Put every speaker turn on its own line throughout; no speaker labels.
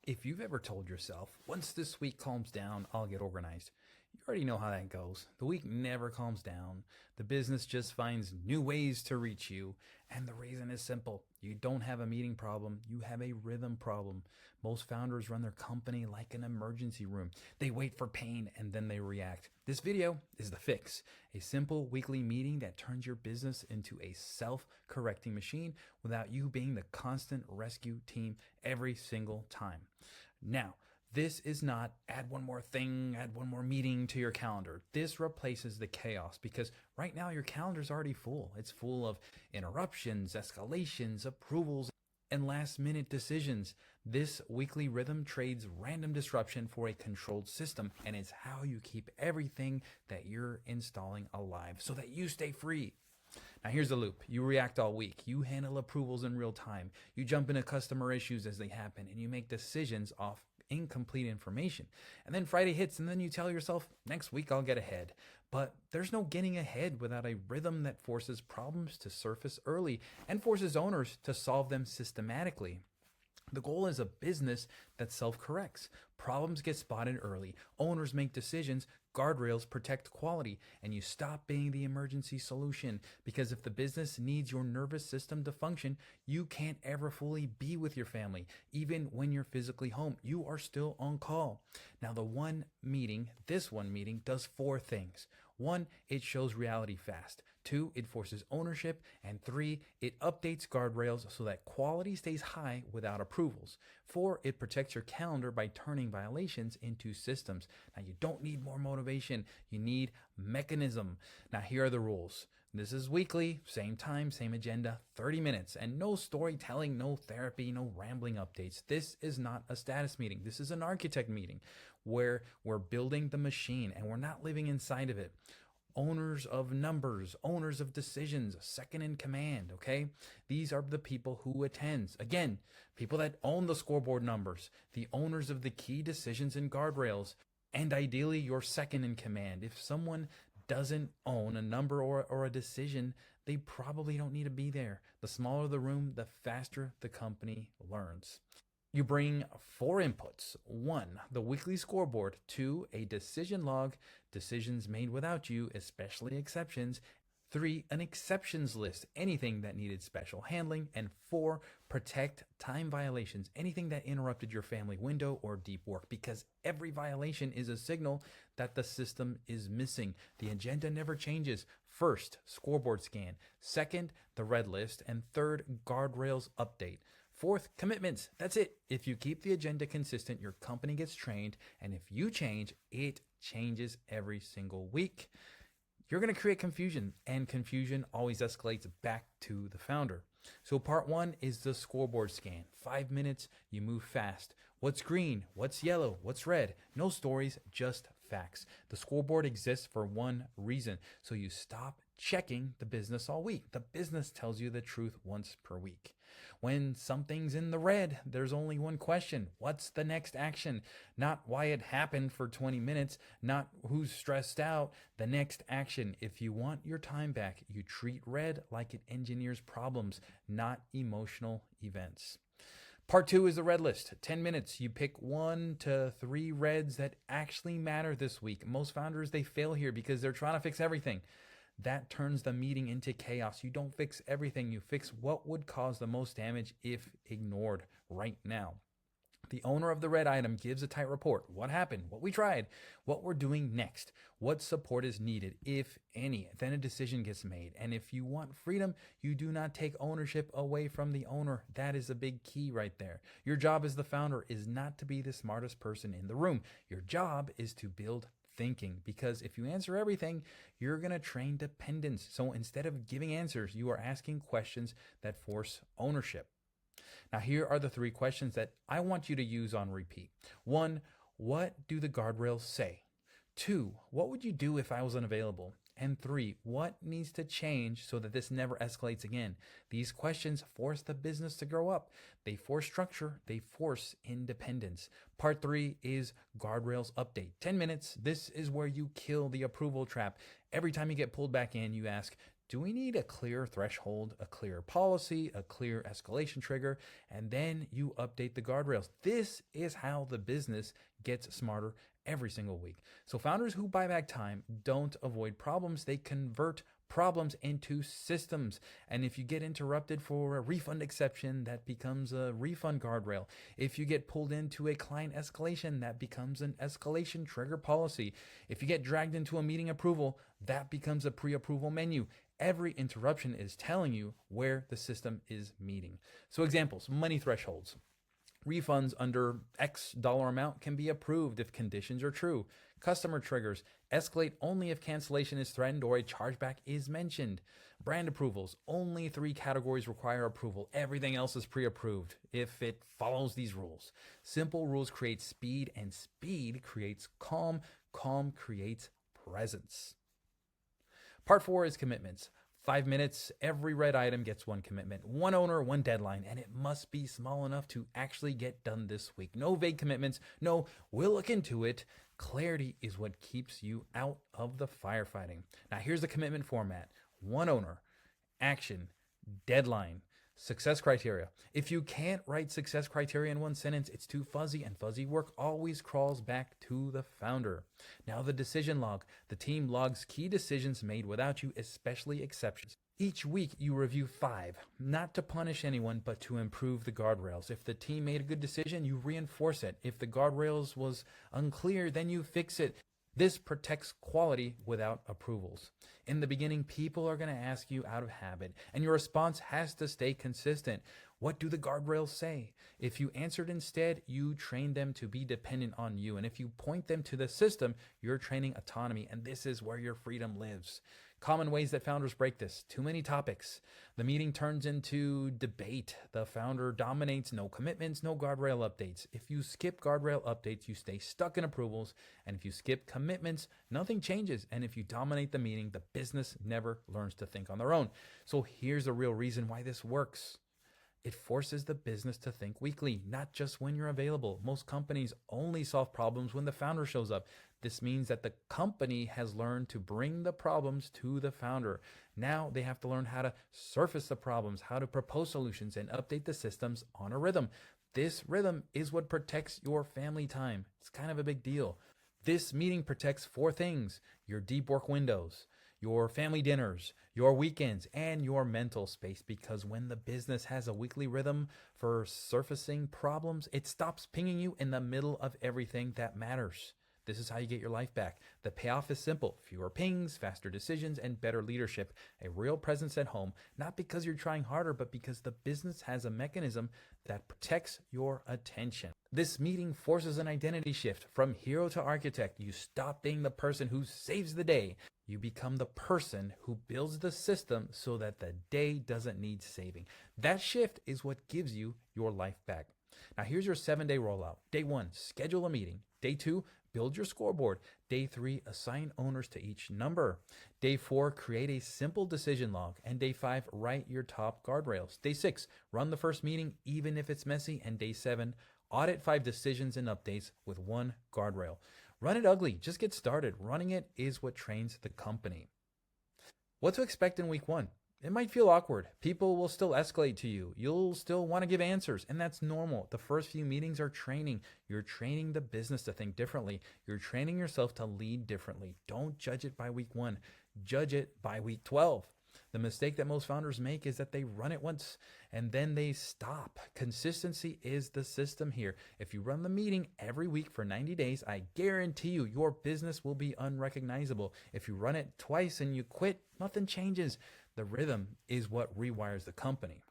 If you've ever told yourself, once this week calms down, I'll get organized, you already know how that goes. The week never calms down. The business just finds new ways to reach you. And the reason is simple: you don't have a meeting problem, you have a rhythm problem. Most founders run their company like an emergency room. They wait for pain and then they react. This video is the fix: a simple weekly meeting that turns your business into a self correcting machine without you being the constant rescue team every single time. Now, this is not add one more thing, add one more meeting to your calendar. This replaces the chaos because right now your calendar's already full. It's full of interruptions, escalations, approvals, and last minute decisions. This weekly rhythm trades random disruption for a controlled system, and it's how you keep everything that you're installing alive so that you stay free. Now, here's the loop: you react all week, you handle approvals in real time, you jump into customer issues as they happen, and you make decisions off incomplete information. And then Friday hits, and then you tell yourself, next week I'll get ahead. But there's no getting ahead without a rhythm that forces problems to surface early and forces owners to solve them systematically. The goal is a business that self corrects. Problems get spotted early, owners make decisions, guardrails protect quality, and you stop being the emergency solution. Because if the business needs your nervous system to function, you can't ever fully be with your family. Even when you're physically home, you are still on call. Now, this one meeting does four things. One, it shows reality fast. Two, it forces ownership. And three, it updates guardrails so that quality stays high without approvals. Four, it protects your calendar by turning violations into systems. Now, you don't need more motivation, you need mechanism. Now, here are the rules. This is weekly, same time, same agenda, 30 minutes, and no storytelling, no therapy, no rambling updates. This is not a status meeting. This is an architect meeting where we're building the machine and we're not living inside of it. Owners of numbers, owners of decisions, second in command, okay? These are the people who attends. Again, people that own the scoreboard numbers, the owners of the key decisions and guardrails, and ideally your second in command. If someone doesn't own a number or a decision, they probably don't need to be there. The smaller the room, the faster the company learns. You bring four inputs. One, the weekly scoreboard. Two, a decision log, decisions made without you, especially exceptions. Three, an exceptions list, anything that needed special handling. And four, protect time violations, anything that interrupted your family window or deep work, because every violation is a signal that the system is missing. The agenda never changes. First, scoreboard scan. Second, the red list. And third, guardrails update. Fourth, commitments. That's it. If you keep the agenda consistent, your company gets trained. And if you change, it changes every single week. You're going to create confusion, and confusion always escalates back to the founder. So part one is the scoreboard scan. 5 minutes, you move fast. What's green? What's yellow? What's red? No stories, just facts. The scoreboard exists for one reason, so you stop checking the business all week. The business tells you the truth once per week. When something's in the red, there's only one question: what's the next action? Not why it happened for 20 minutes, not who's stressed out. The next action. If you want your time back, you treat red like it engineers problems, not emotional events. Part two is the red list. 10 minutes. You pick 1 to 3 reds that actually matter this week. Most founders, they fail here because they're trying to fix everything. That turns the meeting into chaos. You don't fix everything. You fix what would cause the most damage if ignored right now. The owner of the red item gives a tight report: what happened, what we tried, what we're doing next, what support is needed, if any. Then a decision gets made. And if you want freedom, you do not take ownership away from the owner. That is a big key right there. Your job as the founder is not to be the smartest person in the room. Your job is to build thinking, because if you answer everything, you're going to train dependence. So instead of giving answers, you are asking questions that force ownership. Now, here are the 3 questions that I want you to use on repeat. 1, what do the guardrails say? 2, what would you do if I was unavailable? And 3, what needs to change so that this never escalates again? These questions force the business to grow up. They force structure. They force independence. Part 3 is guardrails update. 10 minutes. This is where you kill the approval trap. Every time you get pulled back in, you ask, Do we need a clear threshold, a clear policy, a clear escalation trigger? And then you update the guardrails. This is how the business gets smarter every single week. So founders who buy back time don't avoid problems, they convert problems into systems. And if you get interrupted for a refund exception, that becomes a refund guardrail. If you get pulled into a client escalation, that becomes an escalation trigger policy. If you get dragged into a meeting approval, that becomes a pre-approval menu. Every interruption is telling you where the system is meeting. So examples, money thresholds. Refunds under X dollar amount can be approved if conditions are true. Customer triggers escalate only if cancellation is threatened or a chargeback is mentioned. Brand approvals, only 3 categories require approval. Everything else is pre-approved if it follows these rules. Simple rules create speed, and speed creates calm. Calm creates presence. Part 4 is commitments. 5 minutes, every red item gets 1 commitment, 1 owner, 1 deadline, and it must be small enough to actually get done this week. No vague commitments, no, we'll look into it. Clarity is what keeps you out of the firefighting. Now here's the commitment format. 1 owner, action, deadline, success criteria. If you can't write success criteria in 1 sentence, it's too fuzzy, and fuzzy work always crawls back to the founder. Now the decision log. The team logs key decisions made without you, especially exceptions. Each week you review 5, not to punish anyone, but to improve the guardrails. If the team made a good decision, you reinforce it. If the guardrails was unclear, then you fix it. This protects quality without approvals. In the beginning, people are going to ask you out of habit, and your response has to stay consistent. What do the guardrails say? If you answered instead, you train them to be dependent on you. And if you point them to the system, you're training autonomy, and this is where your freedom lives. Common ways that founders break this. Too many topics. The meeting turns into debate. The founder dominates. No commitments, no guardrail updates. If you skip guardrail updates, you stay stuck in approvals. And if you skip commitments, nothing changes. And if you dominate the meeting, the business never learns to think on their own. So here's a real reason why this works. It forces the business to think weekly, not just when you're available. Most companies only solve problems when the founder shows up. This means that the company has learned to bring the problems to the founder. Now they have to learn how to surface the problems, how to propose solutions, and update the systems on a rhythm. This rhythm is what protects your family time. It's kind of a big deal. This meeting protects 4 things: your deep work windows, your family dinners, your weekends, and your mental space. Because when the business has a weekly rhythm for surfacing problems, it stops pinging you in the middle of everything that matters. This is how you get your life back. The payoff is simple: fewer pings, faster decisions, and better leadership. A real presence at home, not because you're trying harder, but because the business has a mechanism that protects your attention. This meeting forces an identity shift. From hero to architect, you stop being the person who saves the day. You become the person who builds the system so that the day doesn't need saving. That shift is what gives you your life back. Now here's your 7-day rollout. Day 1, schedule a meeting. Day 2, build your scoreboard. Day 3, assign owners to each number. Day 4, create a simple decision log. And day 5, write your top guardrails. Day 6, run the first meeting even if it's messy. And day 7, audit 5 decisions and updates with 1 guardrail. Run it ugly, just get started. Running it is what trains the company. What to expect in week 1? It might feel awkward. People will still escalate to you. You'll still want to give answers, and that's normal. The first few meetings are training. You're training the business to think differently. You're training yourself to lead differently. Don't judge it by week 1. Judge it by week 12. The mistake that most founders make is that they run it once and then they stop. Consistency is the system here. If you run the meeting every week for 90 days, I guarantee you your business will be unrecognizable. If you run it twice and you quit, nothing changes. The rhythm is what rewires the company.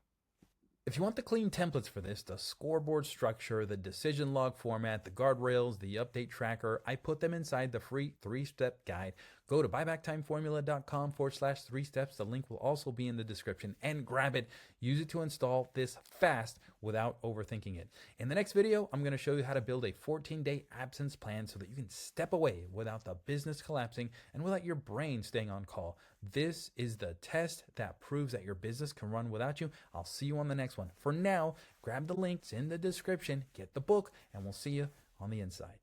If you want the clean templates for this, the scoreboard structure, the decision log format, the guardrails, the update tracker, I put them inside the free 3-step guide. Go to buybacktimeformula.com/3 steps. The link will also be in the description, and grab it. Use it to install this fast without overthinking it. In the next video, I'm going to show you how to build a 14-day absence plan so that you can step away without the business collapsing and without your brain staying on call. This is the test that proves that your business can run without you. I'll see you on the next one. For now, grab the links in the description, get the book, and we'll see you on the inside.